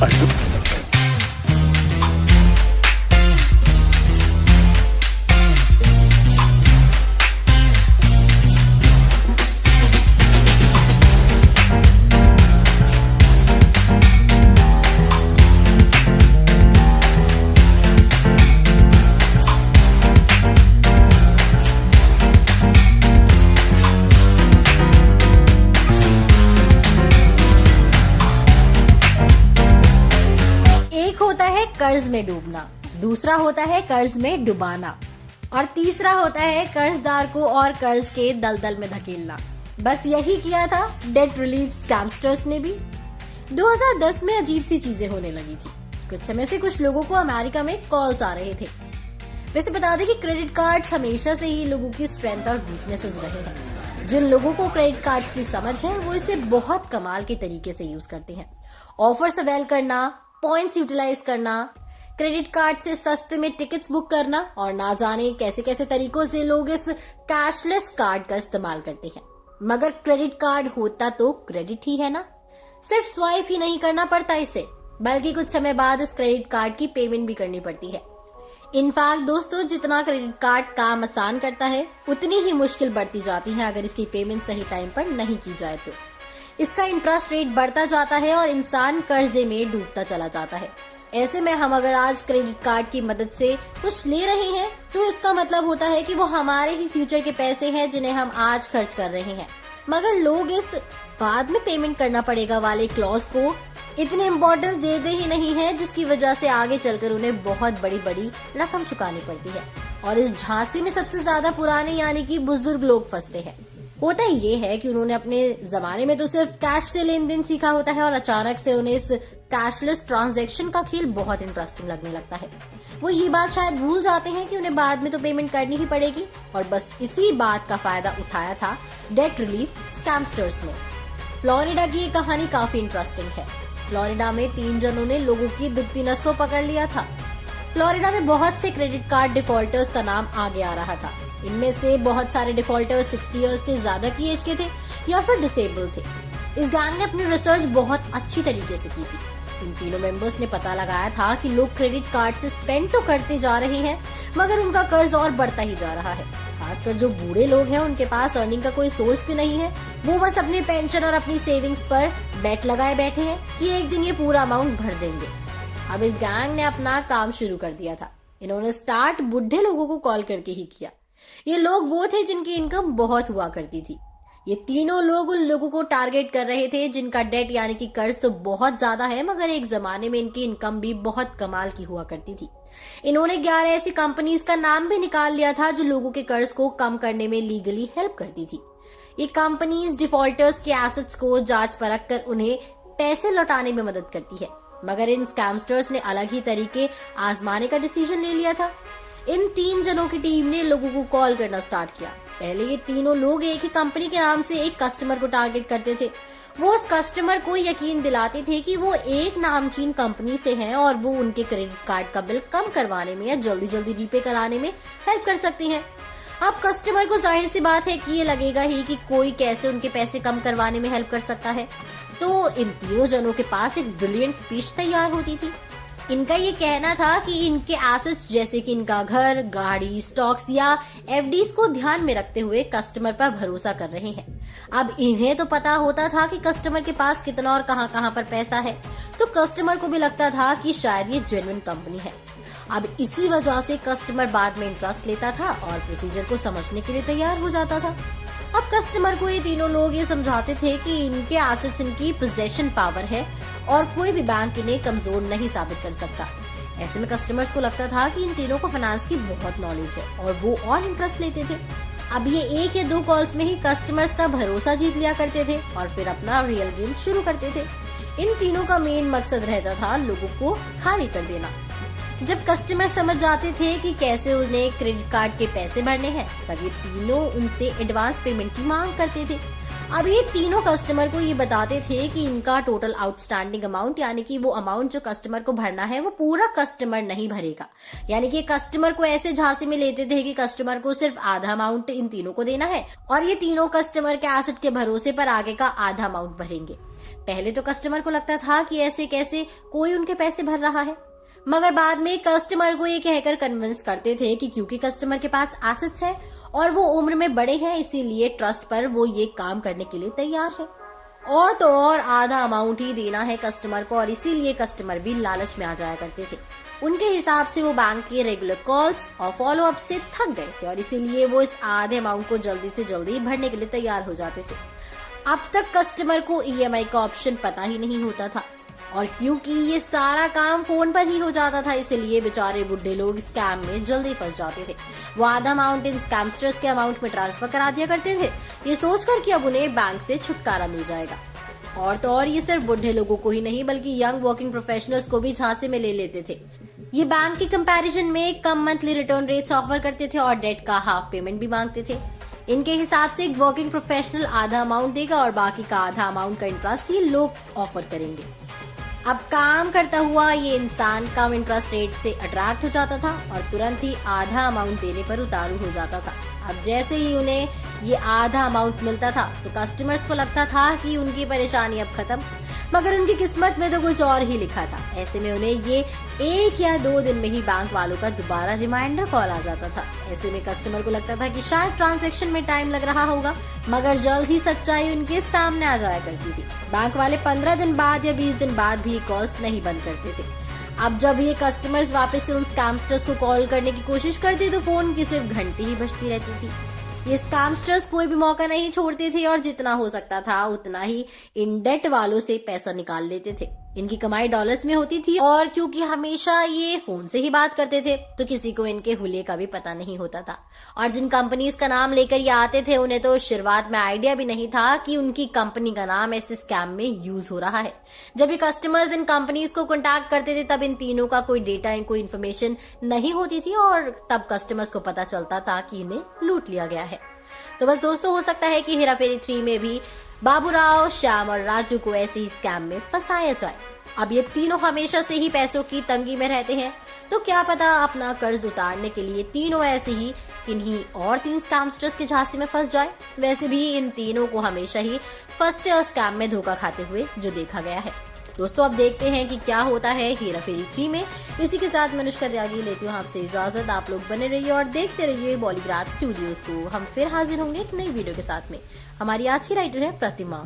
एक होता है कर्ज में डूबना, दूसरा होता है कर्ज में डुबाना और तीसरा होता है कर्जदार को और कर्ज के दलदल में धकेलना। बस यही किया था डेट रिलीफ स्कैमस्टर्स ने भी। 2010 में अजीब सी चीजें होने लगी थी। कुछ समय से कुछ लोगों को अमेरिका में कॉल्स आ रहे थे। वैसे बता दें कि क्रेडिट कार्ड्स हमेशा से ही लोगों की स्ट्रेंथ और वीकनेसेस रहे हैं। जिन लोगों को क्रेडिट कार्ड्स की समझ है वो इसे बहुत कमाल के तरीके से यूज करते हैं। ऑफर्स अवेल करना, पॉइंट्स यूटिलाइज करना, क्रेडिट कार्ड से सस्ते में टिकट्स बुक करना और ना जाने कैसे कैसे तरीकों से लोग इस कैशलेस कार्ड का इस्तेमाल करते हैं। मगर क्रेडिट कार्ड होता तो क्रेडिट ही है ना, सिर्फ स्वाइप ही नहीं करना पड़ता इसे, बल्कि कुछ समय बाद इस क्रेडिट कार्ड की पेमेंट भी करनी पड़ती है। इनफैक्ट दोस्तों, जितना क्रेडिट कार्ड काम आसान करता है उतनी ही मुश्किल बढ़ती जाती है अगर इसकी पेमेंट सही टाइम पर नहीं की जाए तो। इसका इंटरेस्ट रेट बढ़ता जाता है और इंसान कर्जे में डूबता चला जाता है। ऐसे में हम अगर आज क्रेडिट कार्ड की मदद से कुछ ले रहे हैं तो इसका मतलब होता है कि वो हमारे ही फ्यूचर के पैसे हैं जिन्हें हम आज खर्च कर रहे हैं। मगर लोग इस बाद में पेमेंट करना पड़ेगा वाले क्लॉज को इतनी इम्पोर्टेंस देते ही नहीं है, जिसकी वजह से आगे चलकर उन्हें बहुत बड़ी बड़ी रकम चुकानी पड़ती है। और इस झांसे में सबसे ज्यादा पुराने यानी कि बुजुर्ग लोग फंसते हैं। होता ही ये है कि उन्होंने अपने जमाने में तो सिर्फ कैश से लेन देन सीखा होता है और अचानक से उन्हें इस कैशलेस ट्रांजैक्शन का खेल बहुत इंटरेस्टिंग लगने लगता है। वो ये बात शायद भूल जाते हैं कि उन्हें बाद में तो पेमेंट करनी ही पड़ेगी। और बस इसी बात का फायदा उठाया था डेट रिलीफ स्कैमस्टर्स ने। फ्लोरिडा की ये कहानी काफी इंटरेस्टिंग है। फ्लोरिडा में 3 जनों ने लोगों की दुखती नस को पकड़ लिया था। फ्लोरिडा में बहुत से क्रेडिट कार्ड डिफॉल्टर्स का नाम आगे आ रहा था। इनमें से बहुत सारे डिफॉल्टर्स 60 इयर्स से ज्यादा की एज के थे या फिर डिसेबल थे। इस गैंग ने अपनी रिसर्च बहुत अच्छी तरीके से की थी। इन तीनों मेंबर्स ने पता लगाया था कि लोग क्रेडिट कार्ड से स्पेंड तो करते जा रहे हैं मगर उनका कर्ज और बढ़ता ही जा रहा है। खासकर जो बूढ़े लोग हैं उनके पास अर्निंग का कोई सोर्स भी नहीं है। वो बस अपने पेंशन और अपनी सेविंग्स पर बेट लगाए बैठे हैं कि एक दिन ये पूरा अमाउंट भर देंगे। अब इस गैंग ने अपना काम शुरू कर दिया था। इन्होंने स्टार्ट बुढ़े लोगों को कॉल करके ही किया। ये लोग वो थे जिनकी इनकम बहुत हुआ करती थी। ये तीनों लोग उन लोगों को टारगेट कर रहे थे जिनका डेट यानी कि कर्ज तो बहुत ज्यादा है मगर एक जमाने में इनकी इनकम भी बहुत कमाल की हुआ करती थी। इन्होंने 11 ऐसी कंपनीज का नाम भी निकाल लिया था जो लोगों के कर्ज को कम करने में लीगली हेल्प करती थी। ये कंपनीज डिफॉल्टर्स के एसेट्स को जांच परख कर उन्हें पैसे लौटाने में मदद करती है। मगर इन स्कैमस्टर्स ने अलग ही तरीके आजमाने का डिसीजन ले लिया था। इन 3 जनों की टीम ने लोगों को कॉल करना स्टार्ट किया। पहले ये तीनों लोग एक ही कंपनी के नाम से एक कस्टमर को टारगेट करते थे। वो उस कस्टमर को यकीन दिलाते थे कि वो एक नामचीन कंपनी से हैं और वो उनके क्रेडिट कार्ड का बिल कम करवाने में या जल्दी जल्दी रीपे कराने में हेल्प कर सकती हैं। अब कस्टमर को जाहिर सी बात है कि ये लगेगा ही कि कोई कैसे उनके पैसे कम करवाने में हेल्प कर सकता है। तो इन तीनों जनों के पास एक ब्रिलियंट स्पीच तैयार होती थी। इनका ये कहना था कि इनके एसेट्स जैसे कि इनका घर, गाड़ी, स्टॉक्स या एफडीज को ध्यान में रखते हुए कस्टमर पर भरोसा कर रहे हैं। अब इन्हें तो पता होता था कि कस्टमर के पास कितना और कहां पर पैसा है, तो कस्टमर को भी लगता था कि शायद ये जेन्युइन कंपनी है। अब इसी वजह से कस्टमर बाद में इंटरेस्ट लेता था और प्रोसीजर को समझने के लिए तैयार हो जाता था। अब कस्टमर को ये तीनों लोग ये समझाते थे कि इनके एसेट्स इनकी पोजेशन पावर है और कोई भी बैंक इन्हें कमजोर नहीं साबित कर सकता। ऐसे में कस्टमर्स को लगता था कि इन तीनों को फाइनेंस की बहुत नॉलेज है और वो और इंटरेस्ट लेते थे। अब ये 1 या 2 कॉल्स में ही कस्टमर्स का भरोसा जीत लिया करते थे और फिर अपना रियल गेम शुरू करते थे। इन तीनों का मेन मकसद रहता था लोगों को खाली कर देना। जब कस्टमर समझ जाते थे कि कैसे उन्हें क्रेडिट कार्ड के पैसे भरने हैं, तब ये तीनों उनसे एडवांस पेमेंट की मांग करते थे। अब ये तीनों कस्टमर को ये बताते थे कि इनका टोटल आउटस्टैंडिंग अमाउंट यानी कि वो अमाउंट जो कस्टमर को भरना है वो पूरा कस्टमर नहीं भरेगा। यानी कि कस्टमर को ऐसे झांसे में लेते थे कि कस्टमर को सिर्फ आधा अमाउंट इन तीनों को देना है और ये तीनों कस्टमर के एसेट के भरोसे पर आगे का आधा अमाउंट भरेंगे। पहले तो कस्टमर को लगता था कि ऐसे कैसे कोई उनके पैसे भर रहा है, मगर बाद में कस्टमर को ये कहकर कन्विंस करते थे कि क्योंकि कस्टमर के पास एसेट्स है और वो उम्र में बड़े हैं, इसीलिए ट्रस्ट पर वो ये काम करने के लिए तैयार है। और तो और आधा अमाउंट ही देना है कस्टमर को, और इसीलिए कस्टमर भी लालच में आ जाया करते थे। उनके हिसाब से वो बैंक के रेगुलर कॉल्स और फॉलो अप से थक गए थे, और इसीलिए वो इस आधे अमाउंट को जल्दी से जल्दी भरने के लिए तैयार हो जाते थे। अब तक कस्टमर को ईएमआई का ऑप्शन पता ही नहीं होता था, और क्योंकि ये सारा काम फोन पर ही हो जाता था, इसलिए बेचारे बुढ़े लोग स्कैम में जल्दी फंस जाते थे। वो आधा अमाउंट इन स्कैमस्टर्स के अमाउंट में ट्रांसफर करा दिया करते थे, ये सोचकर कि अब उन्हें बैंक से छुटकारा मिल जाएगा। और तो और ये सिर्फ बुढ़े लोगों को ही नहीं बल्कि यंग वर्किंग प्रोफेशनल्स को भी झांसे में ले लेते थे। ये बैंक के कंपैरिजन में कम मंथली रिटर्न रेट्स ऑफर करते थे और डेट का हाफ पेमेंट भी मांगते थे। इनके हिसाब से एक वर्किंग प्रोफेशनल आधा अमाउंट देगा और बाकी का आधा अमाउंट का इंटरेस्ट ये लोग ऑफर करेंगे। अब काम करता हुआ ये इंसान कम इंटरेस्ट रेट से अट्रैक्ट हो जाता था और तुरंत ही आधा अमाउंट देने पर उतारू हो जाता था। अब जैसे ही उन्हें ये आधा अमाउंट मिलता था तो कस्टमर्स को लगता था कि उनकी परेशानी अब खत्म, मगर उनकी किस्मत में तो कुछ और ही लिखा था। ऐसे में उन्हें ये 1 या 2 दिन में ही बैंक वालों का दोबारा रिमाइंडर कॉल आ जाता था। ऐसे में कस्टमर को लगता था कि शायद ट्रांजैक्शन में टाइम लग रहा होगा, मगर जल्द ही सच्चाई उनके सामने आ जाया करती थी। बैंक वाले 15 दिन बाद या 20 दिन बाद भी कॉल्स नहीं बंद करते थे। अब जब ये कस्टमर्स वापस से उन स्कैमस्टर्स को कॉल करने की कोशिश करते तो फोन की सिर्फ घंटी ही बजती रहती थी। ये स्कैमस्टर्स कोई भी मौका नहीं छोड़ते थे और जितना हो सकता था उतना ही इन डेट वालों से पैसा निकाल लेते थे। इनकी कमाई डॉलर्स में होती थी और क्योंकि हमेशा ये फोन से ही बात करते थे तो किसी को इनके हुलिये का भी पता नहीं होता था। और जिन कंपनीज का नाम लेकर ये आते थे उन्हें तो शुरुआत में आइडिया भी नहीं था कि उनकी कंपनी का नाम ऐसे स्कैम में यूज हो रहा है। जब ये कस्टमर्स इन कंपनीज को कॉन्टैक्ट करते थे तब इन तीनों का कोई डेटा, कोई इन्फॉर्मेशन नहीं होती थी और तब कस्टमर्स को पता चलता था कि इन्हें लूट लिया गया है। तो बस दोस्तों, हो सकता है कि हेरा फेरी 3 में भी बाबूराव, श्याम और राजू को ऐसे ही स्कैम में फंसाया जाए। अब ये तीनों हमेशा से ही पैसों की तंगी में रहते हैं, तो क्या पता अपना कर्ज उतारने के लिए तीनों ऐसे ही इन्हीं और 3 स्कैमस्टर्स के झांसे में फंस जाए। वैसे भी इन तीनों को हमेशा ही फंसते और स्कैम में धोखा खाते हुए जो देखा गया है। दोस्तों, अब देखते हैं कि क्या होता है हेरा फेरी 3 में। इसी के साथ मैं अनुष्का त्यागी लेती हूँ आपसे इजाजत। आप लोग बने रहिए और देखते रहिए बॉलीग्राफ स्टूडियोज को। हम फिर हाजिर होंगे एक नई वीडियो के साथ में। हमारी आज की राइटर है प्रतिमा।